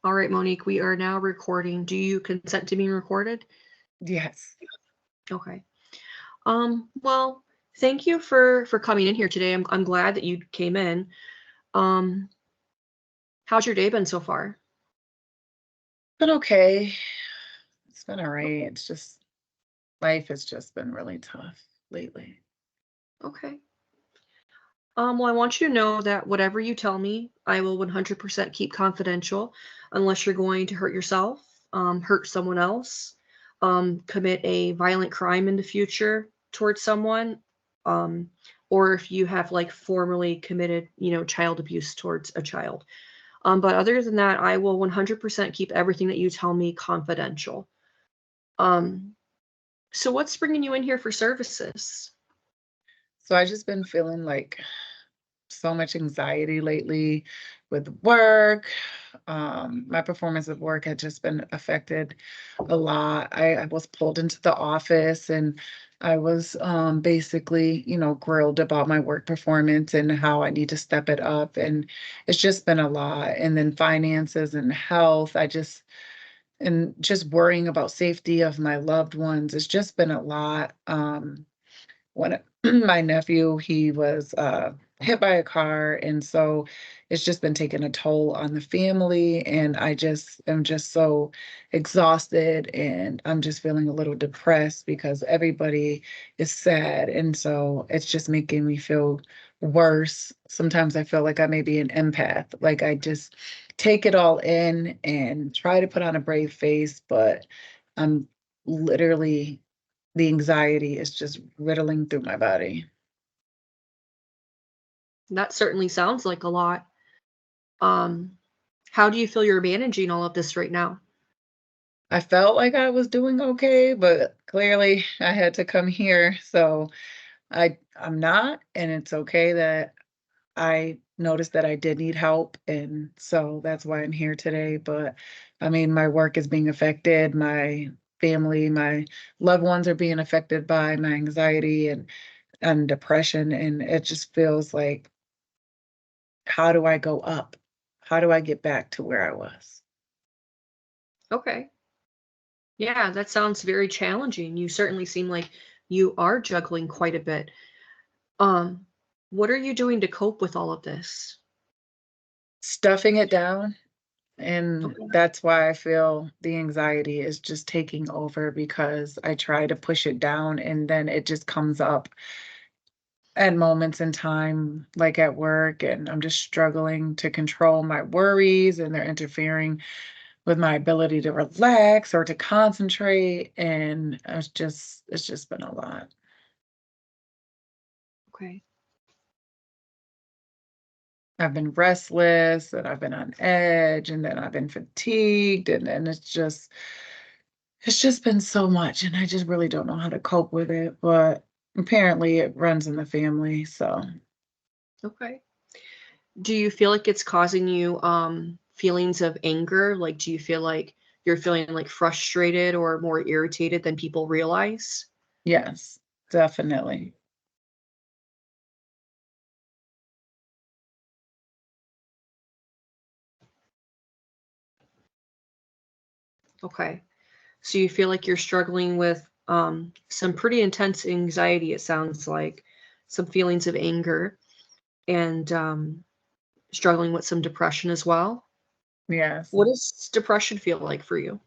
All right, Monique, we are now recording. Do you consent to being recorded? Yes. Okay. Well, thank you for coming in here today. I'm glad that you came in. Um, how's your day been so far? Been okay. It's been all right. Okay. It's just life has just been really tough lately. Okay. Well, I want you to know that whatever you tell me, I will 100% keep confidential unless you're going to hurt yourself, hurt someone else, commit a violent crime in the future towards someone, um, or if you have like formerly committed, child abuse towards a child. But other than that, I will 100% keep everything that you tell me confidential. Um, so what's bringing you in here for services? So I just been feeling like so much anxiety lately with work. My performance at work had just been affected a lot. I was pulled into the office and I was basically, grilled about my work performance and how I need to step it up. And it's just been a lot. And then finances and health. And just worrying about safety of my loved ones. It's just been a lot. When my nephew, he was hit by a car, and so it's just been taking a toll on the family. And I just am just so exhausted, and I'm just feeling a little depressed because everybody is sad, and so it's just making me feel worse. Sometimes I feel like I may be an empath, like I just take it all in and try to put on a brave face, but I'm literally the anxiety is just riddling through my body. That certainly sounds like a lot. Um, how do you feel you're managing all of this right now? I felt like I was doing okay, but clearly I had to come here, so I'm not, and it's okay that I noticed that I did need help, and so that's why I'm here today. But I mean, my work is being affected, my family, my loved ones are being affected by my anxiety and depression, and it just feels like, how do I go up? How do I get back to where I was? Okay. Yeah, that sounds very challenging. You certainly seem like you are juggling quite a bit. Um, what are you doing to cope with all of this? Stuffing it down. And Okay. that's why I feel the anxiety is just taking over because I try to push it down and then it just comes up at moments in time, like at work. And I'm just struggling to control my worries and they're interfering with my ability to relax or to concentrate. And it's just been a lot. Okay. I've been restless and I've been on edge and then I've been fatigued and then it's just been so much and I just really don't know how to cope with it, but apparently it runs in the family, so Okay. Do you feel like it's causing you feelings of anger? Like, do you feel like you're feeling like frustrated or more irritated than people realize? yes, definitely. Okay. So you feel like you're struggling with some pretty intense anxiety, it sounds like, some feelings of anger, and struggling with some depression as well. Yes. What does depression feel like for you?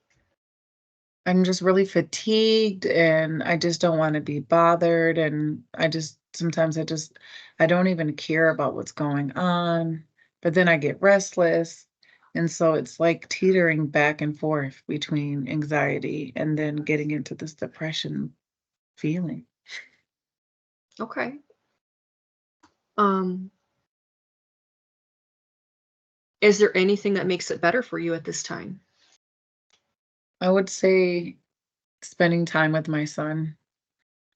I'm just really fatigued and I just don't wanna be bothered, and I just sometimes I don't even care about what's going on, but then I get restless, and so it's like teetering back and forth between anxiety and then getting into this depression feeling. Okay. Um, is there anything that makes it better for you at this time? I would say spending time with my son.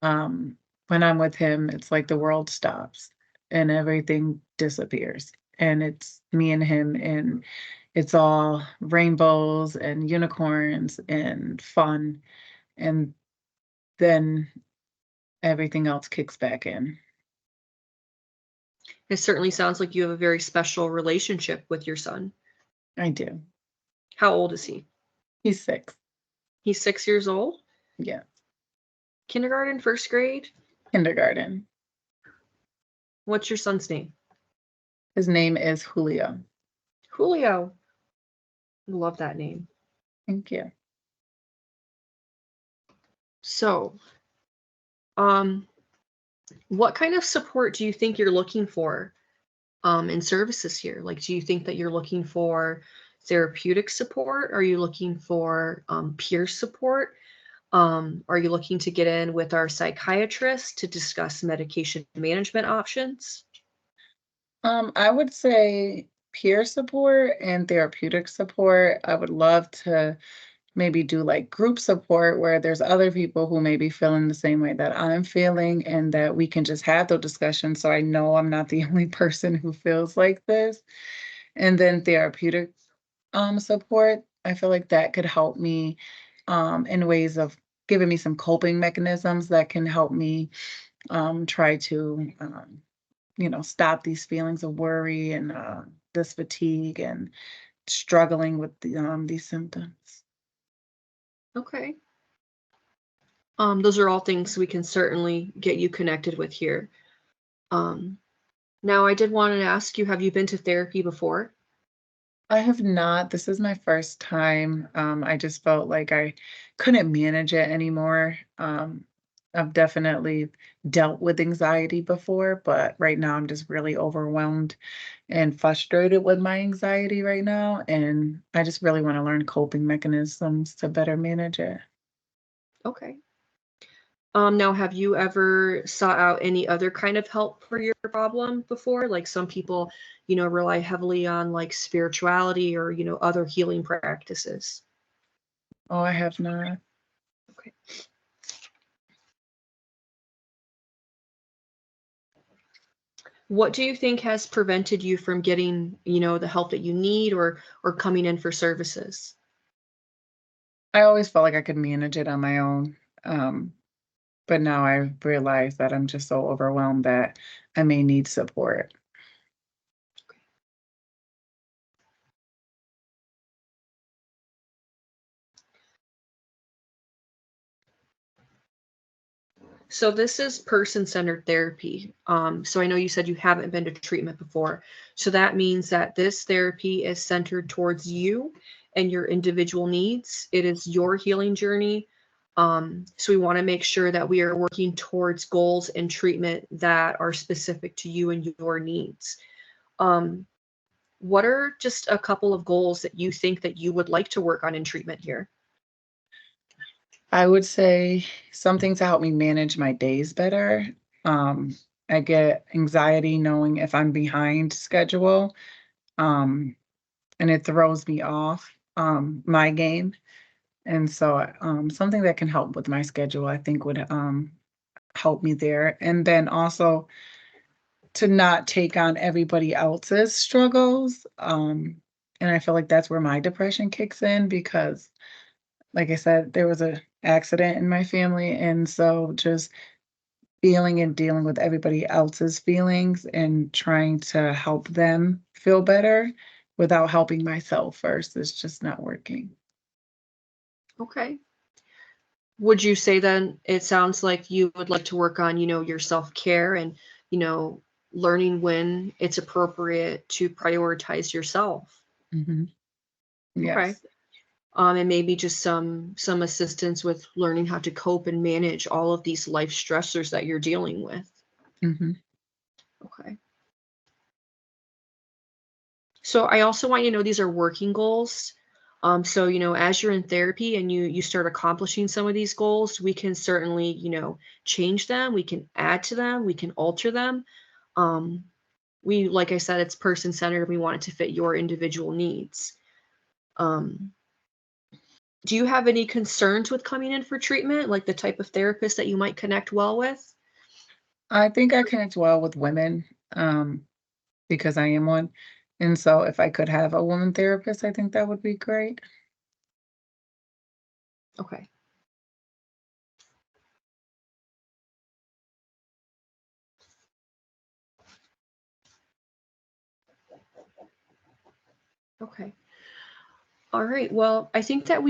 When I'm with him, it's like the world stops and everything disappears. And it's me and him, and it's all rainbows and unicorns and fun. And then everything else kicks back in. It certainly sounds like you have a very special relationship with your son. I do. How old is he? He's 6. He's 6 years old? Yeah, Kindergarten, first grade? kindergarten. What's your son's name? His name is Julio. Julio. Love that name. Thank you. So, um, what kind of support do you think you're looking for in services here? Like, do you think that you're looking for therapeutic support? Are you looking for peer support? Are you looking to get in with our psychiatrist to discuss medication management options? I would say peer support and therapeutic support. I would love to maybe do like group support where there's other people who may be feeling the same way that I'm feeling and that we can just have those discussions so I know I'm not the only person who feels like this. And then therapeutic support, I feel like that could help me in ways of giving me some coping mechanisms that can help me try to stop these feelings of worry and this fatigue and struggling with these symptoms. Okay. Those are all things we can certainly get you connected with here. Um, Now, I did want to ask you, have you been to therapy before? I have not. This is my first time. I just felt like I couldn't manage it anymore. I've definitely dealt with anxiety before, but right now I'm just really overwhelmed and frustrated with my anxiety right now. And I just really want to learn coping mechanisms to better manage it. Okay. Now, have you ever sought out any other kind of help for your problem before? Like some people, rely heavily on like spirituality or, other healing practices. Oh, I have not. Okay. What do you think has prevented you from getting, the help that you need or coming in for services? I always felt like I could manage it on my own. Um, but now I realize that I'm just so overwhelmed that I may need support. So this is person-centered therapy. So I know you said you haven't been to treatment before. So that means that this therapy is centered towards you and your individual needs. It is your healing journey. So we want to make sure that we are working towards goals and treatment that are specific to you and your needs. Um, what are just a couple of goals that you think that you would like to work on in treatment here? I would say something to help me manage my days better. Um, I get anxiety knowing if I'm behind schedule, um, and it throws me off my game. And so, something that can help with my schedule, I think, would help me there. And then also to not take on everybody else's struggles. And I feel like that's where my depression kicks in because, like I said, there was a accident in my family, and so just feeling and dealing with everybody else's feelings and trying to help them feel better without helping myself first is just not working. Okay. Would you say then it sounds like you would like to work on, your self-care and, you know, learning when it's appropriate to prioritize yourself? Mhm. Okay. Yes. And maybe just some assistance with learning how to cope and manage all of these life stressors that you're dealing with. Mhm. Okay. So I also want you to know these are working goals. So as you're in therapy and you start accomplishing some of these goals, we can certainly change them. We can add to them. We can alter them. Um, we like I said, it's person centered. We want it to fit your individual needs. Um, do you have any concerns with coming in for treatment, like the type of therapist that you might connect well with? I think I connect well with women, um, because I am one, and so if I could have a woman therapist, I think that would be great. Okay. Okay. All right. Well, I think that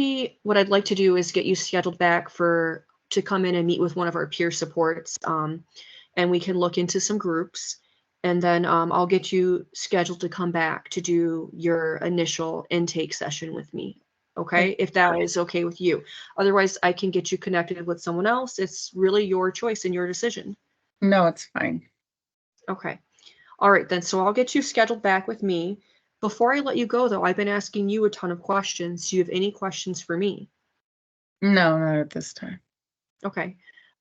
what I'd like to do is get you scheduled back to come in and meet with one of our peer supports, and we can look into some groups, and then I'll get you scheduled to come back to do your initial intake session with me. Okay. Okay, if that is okay with you. Otherwise, I can get you connected with someone else. It's really your choice and your decision. No, it's fine. Okay. All right, then. So I'll get you scheduled back with me. Before I let you go, though, I've been asking you a ton of questions. Do you have any questions for me? No, not at this time. Okay.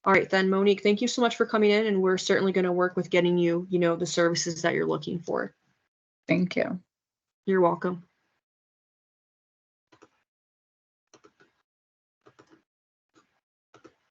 All right, then, Monique, thank you so much for coming in, and we're certainly going to work with getting you, the services that you're looking for. Thank you. You're welcome.